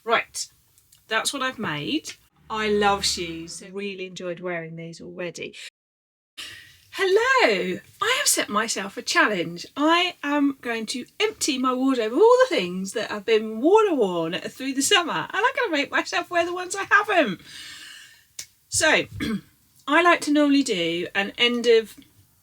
Right, that's what I've made. I love shoes. I really enjoyed wearing these already. Hello! I have set myself a challenge. I am going to empty my wardrobe of all the things that have been worn through the summer, and I'm going to make myself wear the ones I haven't. So, I like to normally do an end of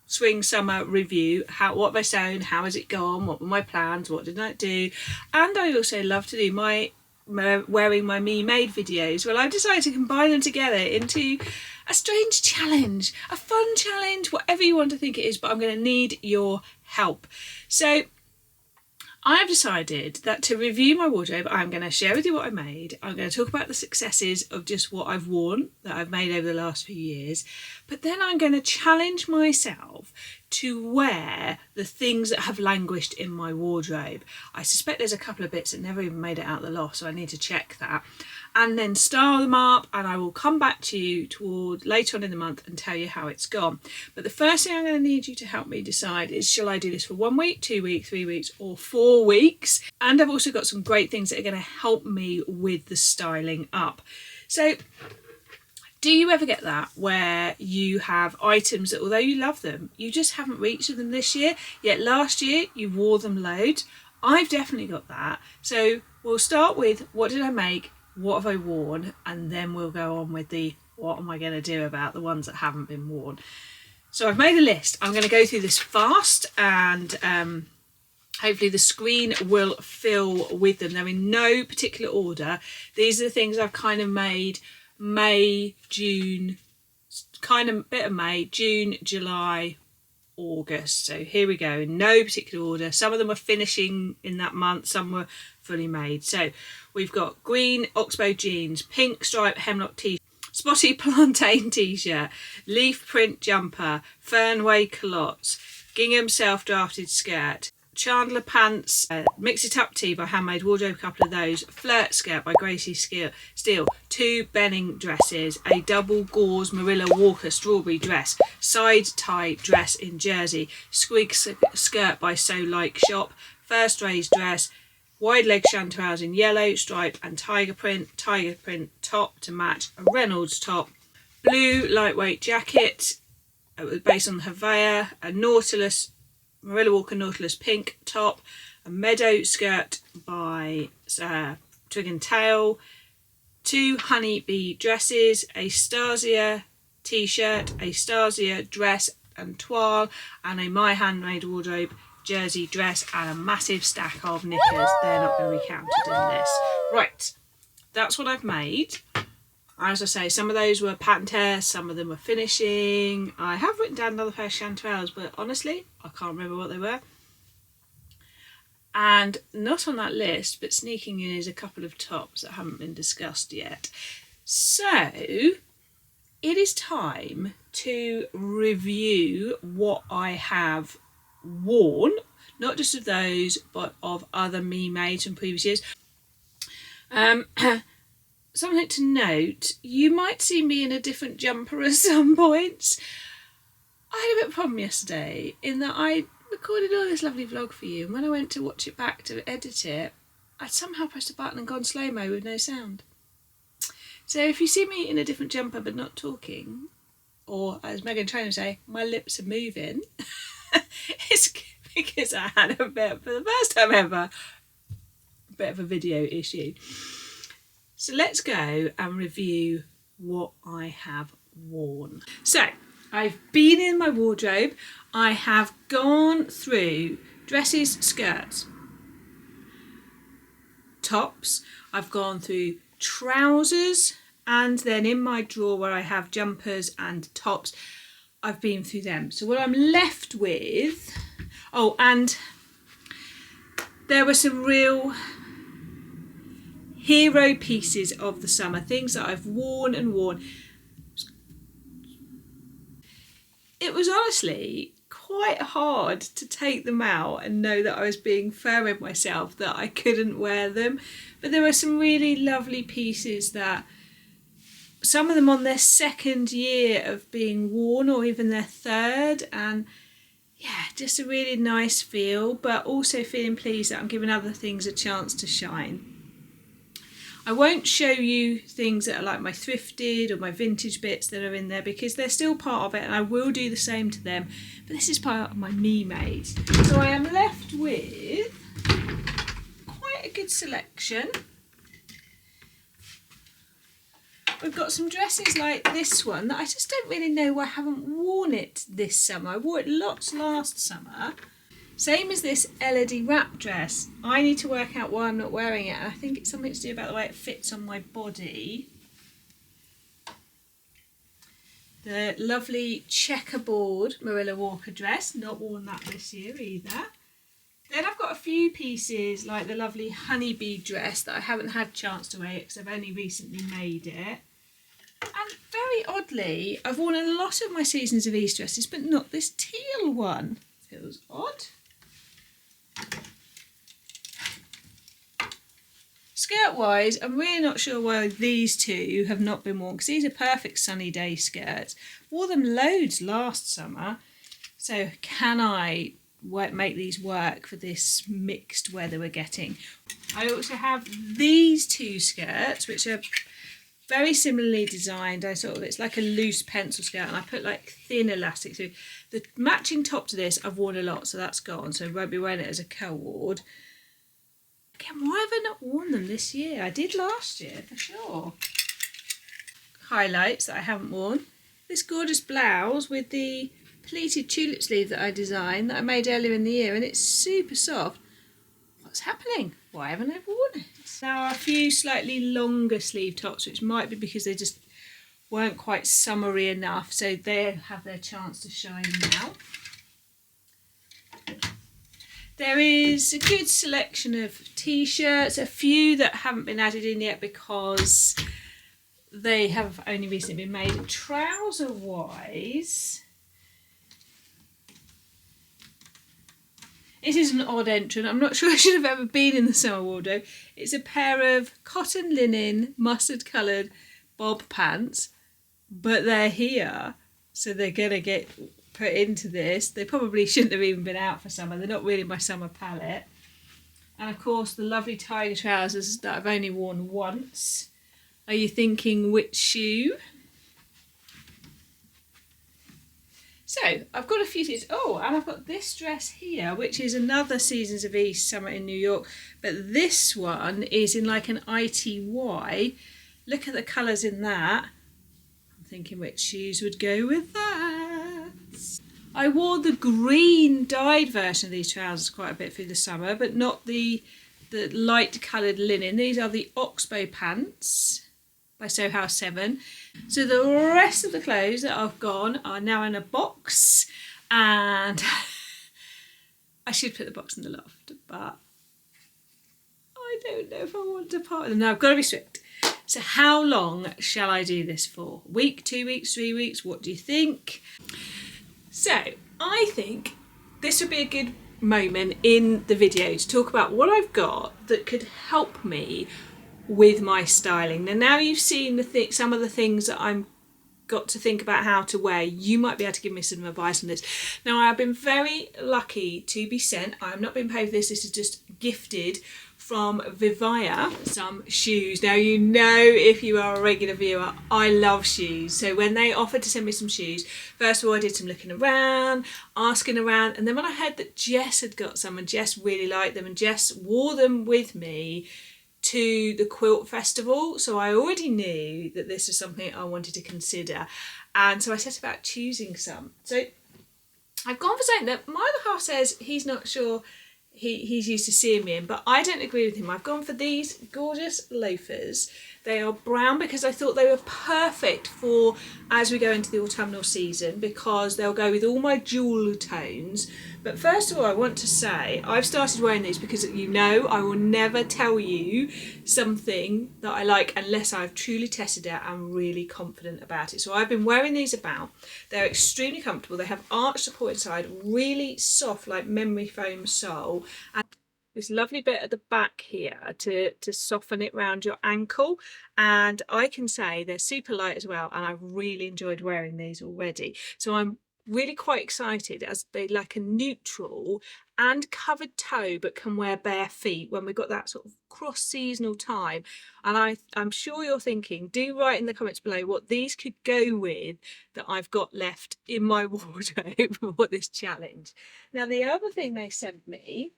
spring summer review. What have I sewn? How has it gone? What were my plans? What did I do? And I also love to do my wearing my me made videos. Well, I've decided to combine them together into a strange challenge, a fun challenge, whatever you want to think it is, but I'm going to need your help. So I have decided that to review my wardrobe, I'm going to share with you what I made. I'm going to talk about the successes of just what I've worn that I've made over the last few years. But then I'm going to challenge myself to wear the things that have languished in my wardrobe. I suspect there's a couple of bits that never even made it out the loft, so I need to check that. And then style them up, and I will come back to you later on in the month and tell you how it's gone. But the first thing I'm going to need you to help me decide is, shall I do this for 1 week, 2 weeks, 3 weeks, or 4 weeks? And I've also got some great things that are going to help me with the styling up. So, do you ever get that where you have items that, although you love them, you just haven't reached them this year, yet last year you wore them loads? I've definitely got that. So we'll start with, what did I make? What have I worn? And then we'll go on with the, what am I going to do about the ones that haven't been worn? So I've made a list. I'm going to go through this fast, and hopefully the screen will fill with them. They're in no particular order. These are the things I've kind of made May, June, kind of bit of May, June, July, August. So here we go, in no particular order. Some of them were finishing in that month, some were fully made. So we've got green Oxbow jeans, pink striped hemlock t-shirt, spotty plantain t-shirt, leaf print jumper, Fernway culottes, gingham self-drafted skirt, Chandler pants, Mix It Up tee by Handmade Wardrobe, a couple of those, flirt skirt by Gracie Steele, 2 Benning dresses, a double gauze Marilla Walker strawberry dress, side tie dress in jersey, squig skirt by So Like Shop, first raised dress, wide leg chanterelles in yellow, stripe and tiger print top to match a Reynolds top, blue lightweight jacket based on the VIVAIA, a Nautilus Marilla Walker Nautilus pink top, a meadow skirt by Twig and Tail, 2 honeybee dresses, a Stasia t-shirt, a Stasia dress and toile, and a My Handmade Wardrobe jersey dress, and a massive stack of knickers. They're not going to be counted in this. Right, that's what I've made. As I say, some of those were pattern tests, some of them were finishing. I have written down another pair of chanterelles, but honestly, I can't remember what they were. And not on that list, but sneaking in is a couple of tops that haven't been discussed yet. So, it is time to review what I have worn, not just of those, but of other me mades from previous years. Something to note, you might see me in a different jumper at some points. I had a bit of a problem yesterday in that I recorded all this lovely vlog for you, and when I went to watch it back to edit it, I'd somehow pressed a button and gone slow-mo with no sound. So if you see me in a different jumper but not talking, or as Megan Trainor say, my lips are moving, it's because I had a bit, for the first time ever, a bit of a video issue. So let's go and review what I have worn. So I've been in my wardrobe. I have gone through dresses, skirts, tops. I've gone through trousers, and then in my drawer where I have jumpers and tops, I've been through them. So what I'm left with, oh, and there were some real hero pieces of the summer, things that I've worn and worn. It was honestly quite hard to take them out and know that I was being fair with myself that I couldn't wear them. But there were some really lovely pieces that, some of them on their second year of being worn, or even their third, and yeah, just a really nice feel, but also feeling pleased that I'm giving other things a chance to shine. I won't show you things that are like my thrifted or my vintage bits that are in there because they're still part of it, and I will do the same to them, but this is part of my me made. So I am left with quite a good selection. We've got some dresses like this one that I just don't really know why I haven't worn it this summer. I wore it lots last summer. Same as this Elodie wrap dress. I need to work out why I'm not wearing it, and I think it's something to do about the way it fits on my body. The lovely checkerboard Marilla Walker dress, not worn that this year either. Then I've got a few pieces like the lovely honeybee dress that I haven't had a chance to wear it because I've only recently made it. And very oddly, I've worn a lot of my Seasons of Ease dresses, but not this teal one. Feels odd. Skirt wise, I'm really not sure why these two have not been worn because these are perfect sunny day skirts. Wore them loads last summer, so can I make these work for this mixed weather we're getting? I also have these two skirts which are very similarly designed. It's like a loose pencil skirt, and I put like thin elastic through. The matching top to this I've worn a lot, so that's gone, so I won't be wearing it as a co-ord. Again, why have I not worn them this year? I did last year for sure. Highlights that I haven't worn. This gorgeous blouse with the pleated tulip sleeve that I designed, that I made earlier in the year, and it's super soft. What's happening? Why haven't I worn it? Now a few slightly longer sleeve tops, which might be because they just weren't quite summery enough, so they have their chance to shine now. There is a good selection of t-shirts, a few that haven't been added in yet because they have only recently been made. Trouser wise, it is an odd entrant. I'm not sure I should have ever been in the summer wardrobe. It's a pair of cotton linen, mustard coloured bob pants, but they're here, so they're going to get put into this. They probably shouldn't have even been out for summer. They're not really my summer palette. And of course the lovely tiger trousers that I've only worn once. Are you thinking which shoe? So I've got a few things. Oh, and I've got this dress here, which is another Seasons of East summer in New York, but this one is in like an ITY. Look at the colours in that. I'm thinking which shoes would go with that. I wore the green dyed version of these trousers quite a bit through the summer, but not the light coloured linen. These are the Oxbow pants by Soho 7. So the rest of the clothes that I've gone are now in a box, and I should put the box in the loft, but I don't know if I want to part with them. Now I've got to be strict. So how long shall I do this for? A week, 2 weeks, 3 weeks? What do you think? So I think this would be a good moment in the video to talk about what I've got that could help me with my styling. Now you've seen some of the things that I'm got to think about how to wear. You might be able to give me some advice on this. Now I've been very lucky to be sent, I've not been paid for this, this is just gifted from VIVAIA, some shoes. Now you know, if you are a regular viewer, I love shoes. So when they offered to send me some shoes, first of all I did some looking around, asking around, and then when I heard that Jess had got some and Jess really liked them and Jess wore them with me to the quilt festival, so I already knew that this was something I wanted to consider, and so I set about choosing some. So I've gone for something that my other half says he's not sure he's used to seeing me in, but I don't agree with him. I've gone for these gorgeous loafers. They are brown because I thought they were perfect for as we go into the autumnal season, because they'll go with all my jewel tones. But first of all, I want to say I've started wearing these because, you know, I will never tell you something that I like unless I've truly tested it and really confident about it. So I've been wearing these about. They're extremely comfortable. They have arch support inside, really soft like memory foam sole, and this lovely bit at the back here to soften it round your ankle. And I can say they're super light as well, and I've really enjoyed wearing these already. So I'm really quite excited as they like a neutral and covered toe but can wear bare feet when we've got that sort of cross seasonal time. And I'm sure you're thinking, do write in the comments below what these could go with that I've got left in my wardrobe for this challenge. Now the other thing they sent me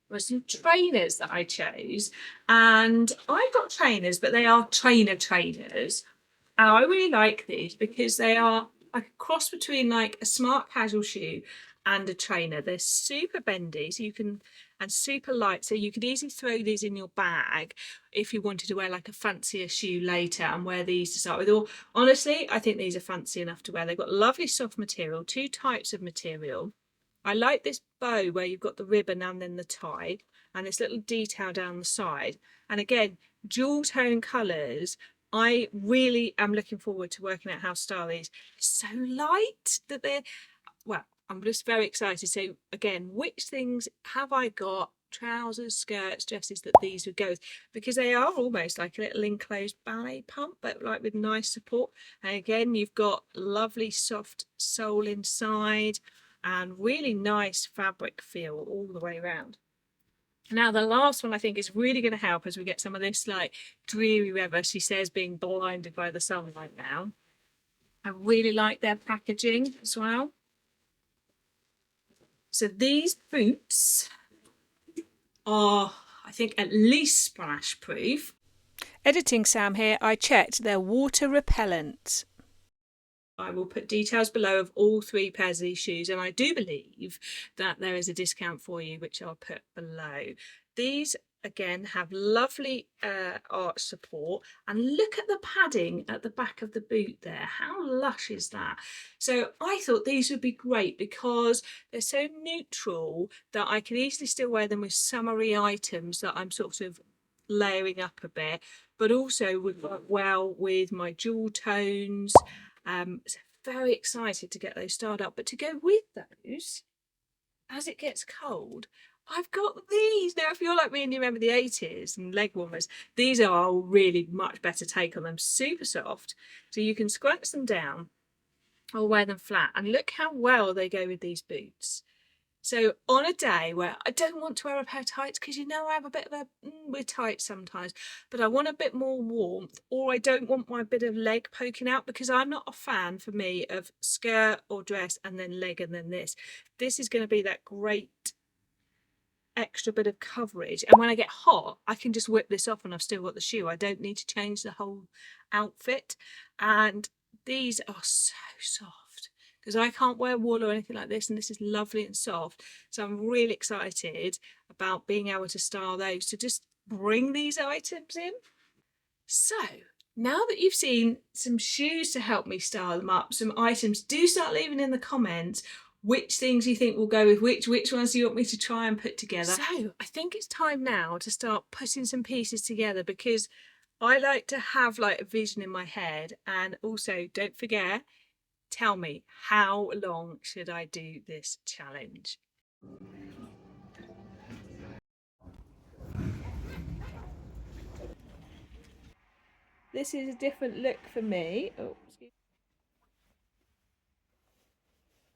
were some trainers that I chose, and I've got trainers but they are trainers. And I really like these because they are like a cross between like a smart casual shoe and a trainer. They're super bendy, so you can, and super light, so you could easily throw these in your bag if you wanted to wear like a fancier shoe later and wear these to start with. Or honestly, I think these are fancy enough to wear. They've got lovely soft material, two types of material. I like this bow where you've got the ribbon and then the tie, and this little detail down the side. And again, dual tone colours. I really am looking forward to working out how to style these. It's so light that they're, well, I'm just very excited. So again, which things have I got? Trousers, skirts, dresses that these would go with, because they are almost like a little enclosed ballet pump, but like with nice support. And again, you've got lovely soft sole inside and really nice fabric feel all the way around. Now the last one I think is really going to help as we get some of this like dreary weather. She says being blinded by the sunlight now. I really like their packaging as well. So these boots are, I think, at least splash proof. Editing Sam here, I checked, they're water repellent. I will put details below of all three pairs of these shoes, and I do believe that there is a discount for you, which I'll put below. These again have lovely arch support, and look at the padding at the back of the boot there. How lush is that? So I thought these would be great because they're so neutral that I can easily still wear them with summery items that I'm sort of layering up a bit, but also would work well with my jewel tones. So very excited to get those styled up. But to go with those, as it gets cold, I've got these. Now, if you're like me and you remember the 80s and leg warmers, these are a really much better take on them. Super soft. So you can scrunch them down or wear them flat. And look how well they go with these boots. So on a day where I don't want to wear a pair of tights, because you know I have a bit of a, we're tight sometimes, but I want a bit more warmth, or I don't want my bit of leg poking out, because I'm not a fan, for me, of skirt or dress and then leg and then this. This is going to be that great extra bit of coverage, and when I get hot I can just whip this off and I've still got the shoe. I don't need to change the whole outfit. And these are so soft, because I can't wear wool or anything like this, and this is lovely and soft. So I'm really excited about being able to style those, to just bring these items in. So now that you've seen some shoes to help me style them up, some items, do start leaving in the comments which things you think will go with which ones do you want me to try and put together. So I think it's time now to start putting some pieces together, because I like to have like a vision in my head. And also, don't forget, tell me, how long should I do this challenge? This is a different look for me. Oh, excuse me.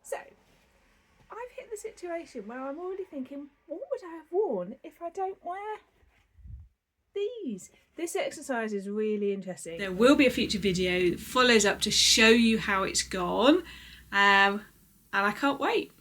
So I've hit the situation where I'm already thinking, what would I have worn if I don't wear these? This exercise is really interesting. There will be a future video that follows up to show you how it's gone, and I can't wait.